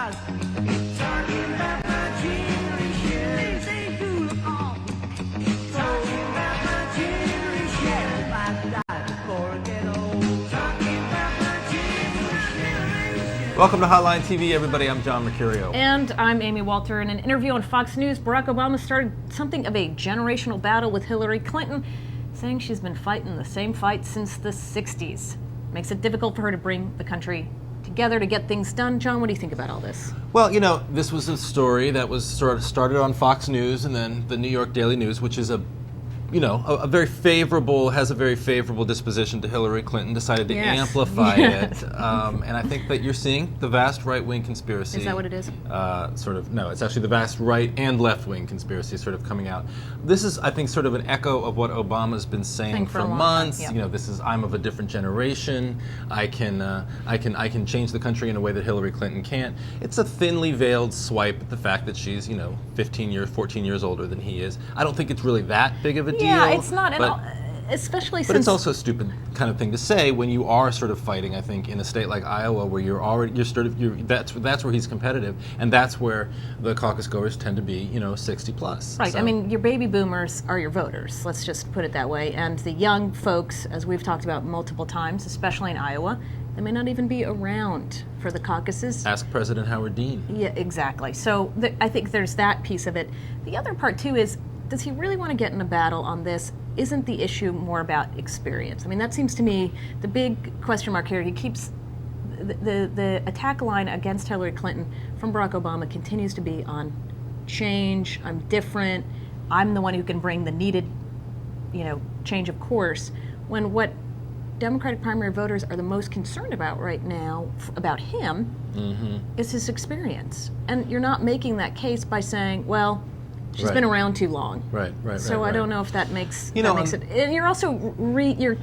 Talking about my generation, they do look on. Talking about my generation, if I die before I get old. Talking about my generation. Welcome to Hotline TV, everybody. I'm John Mercurio. And I'm Amy Walter. In an interview on Fox News, Barack Obama started something of a generational battle with Hillary Clinton, saying she's been fighting the same fight since the 60s. Makes it difficult for her to bring the country together to get things done. John, what do you think about all this? Well, you know, this was a story that was sort of started on Fox News and then the New York Daily News, which is has a very favorable disposition to Hillary Clinton, decided to amplify it. And I think that you're seeing the vast right-wing conspiracy. Is that what it is? No, it's actually the vast right and left-wing conspiracy sort of coming out. This is, I think, sort of an echo of what Obama's been saying for months. Time, You know, this is, I'm of a different generation. I can change the country in a way that Hillary Clinton can't. It's a thinly veiled swipe at the fact that she's, 14 years older than he is. I don't think it's really that big of a deal. Yeah, it's not at all, especially since... But it's also a stupid kind of thing to say when you are sort of fighting, I think, in a state like Iowa where that's where he's competitive, and that's where the caucus goers tend to be, 60 plus. Right, So, I mean, your baby boomers are your voters, let's just put it that way, and the young folks, as we've talked about multiple times, especially in Iowa, they may not even be around for the caucuses. Ask President Howard Dean. Yeah, exactly. So I think there's that piece of it. The other part, too, is does he really want to get in a battle on this? Isn't the issue more about experience? I mean, that seems to me the big question mark here. He keeps the attack line against Hillary Clinton from Barack Obama continues to be on change. I'm different. I'm the one who can bring the needed, change of course. When what Democratic primary voters are the most concerned about right now about him is his experience. And you're not making that case by saying, well, she's been around too long. Right. So I don't know if that makes makes it. And you're also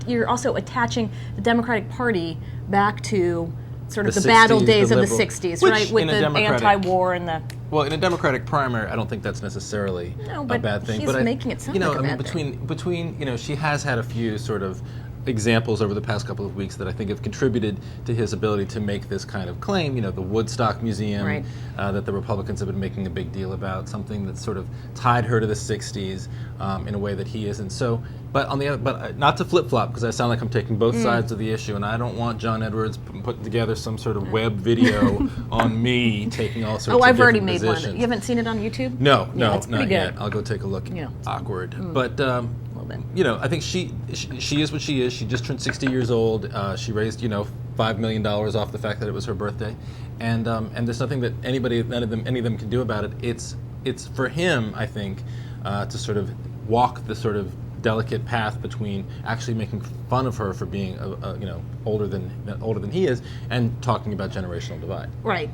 you're also attaching the Democratic Party back to sort of the battle days of the 60s, right? With the anti-war and the... Well, in a Democratic primary, I don't think that's necessarily a bad thing. He's making it sound like a bad thing. Between she has had a few sort of examples over the past couple of weeks that I think have contributed to his ability to make this kind of claim. The Woodstock Museum that the Republicans have been making a big deal about, something that sort of tied her to the 60s in a way that he isn't. So, but on the other, but not to flip-flop, because I sound like I'm taking both sides of the issue, and I don't want John Edwards putting together some sort of web video on me taking all sorts of I've already different made positions. one. You haven't seen it on YouTube? No, it's not pretty yet. good. I'll go take a look. Awkward, but. Bit. I think she is what she is. She just turned 60 years old. She raised, $5 million off the fact that it was her birthday, and there's nothing that any of them can do about it. It's for him, I think, to sort of walk the sort of delicate path between actually making fun of her for being older than he is and talking about generational divide. Right,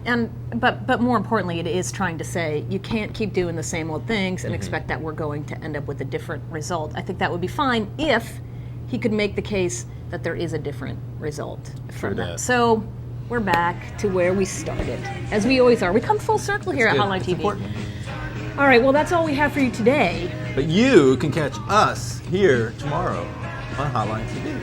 but more importantly, it is trying to say you can't keep doing the same old things and expect that we're going to end up with a different result. I think that would be fine if he could make the case that there is a different result from that. So we're back to where we started, as we always are. We come full circle here at Hotline TV. Important. All right, well, that's all we have for you today. But you can catch us here tomorrow on Hotline TV.